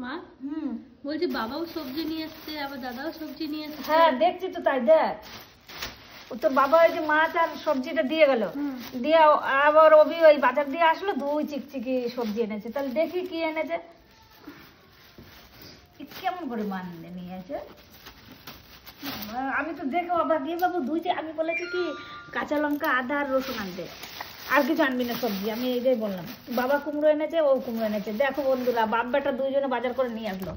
মা বলছি বাবাও সবজি নিয়ে এসছে, আবার দাদাও সবজি নিয়ে এসছে। হ্যাঁ দেখছি তো, তাই দেখ তোর বাবা ওই যে মাছ আর সবজিটা দিয়ে গেল, দিয়ে আবার অভি ওই বাজার দিয়ে আসলো, 2 চিকচিকি সবজি এনেছে। তাহলে দেখি কি এনেছে, কেমন করে মান নিয়েছে। আমি তো দেখে অবাক, গিয়ে বাবু 2 আমি বলেছি কি কাঁচা লঙ্কা আদা আর রসুন আনতে, আর কিছু আনবি না সবজি। আমি এইটাই বললাম। বাবা কুমড়ো এনেছে, ও কুমড়ো এনেছে। দেখো বন্ধুরা, বাপ বেটা 2জনে বাজার করে নিয়ে আসলো।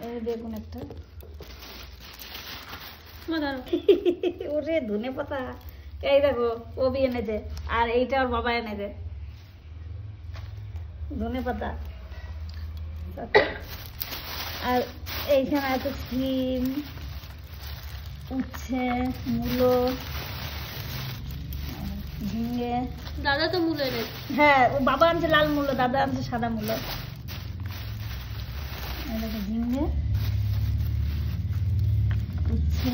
এই দেখুন একটা ওরে ধনে পাতা, এই দেখো অভি এনেছে, আর এইটা ওর বাবা এনেছে ধনে পাতা। আর এইখানে আছে সিম, উচ্ছে, মূলো, ঝিঙে। দাদা তো মূলো এনেছে। হ্যাঁ, ও বাবা আনছে লাল মূলো, দাদা আনছে সাদা মূলো। এই দেখো ঝিঙে, উচ্ছে,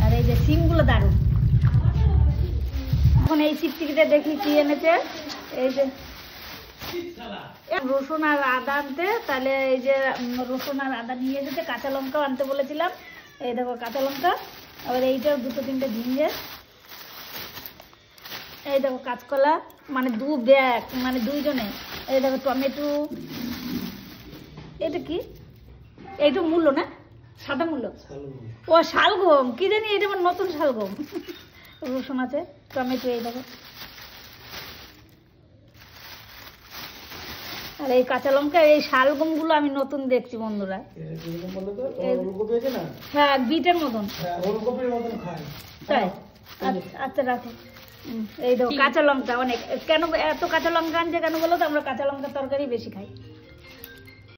আর এই যে সিমগুলো দারুণ। এখন এই চিকচিকিটা দেখি কি এনেছে। এই যে রসুন আর আদা আনতে, তাহলে এই যে রসুন আর আদা নিয়ে যেতে, কাঁচা লঙ্কাও আনতে বলেছিলাম। এই দেখো কাঁচা লঙ্কা, আবার এইটাও 2-3টে ঝিঙে, এই দেখো কাঁচকলা, মানে 2 ব্যাগ, মানে 2জনে। এই দেখো টমেটো, এটা কি, এইটা মূলো না, সাদা মূলো, ও শালগম, কি জানি এটা আমার নতুন শালগম। রসুন আছে, টমেটো, এই দেখো, আর এই কাঁচা লঙ্কা, এই শালগম গুলো আমি নতুন দেখছি বন্ধুরা। হ্যাঁ বিটের মতন, তাই? আচ্ছা রাখো। এই দেখো কাঁচা লঙ্কা অনেক। কেন এত কাঁচা লঙ্কা আনছে কেন বলো তো? আমরা কাঁচা লঙ্কা তরকারি বেশি খাই।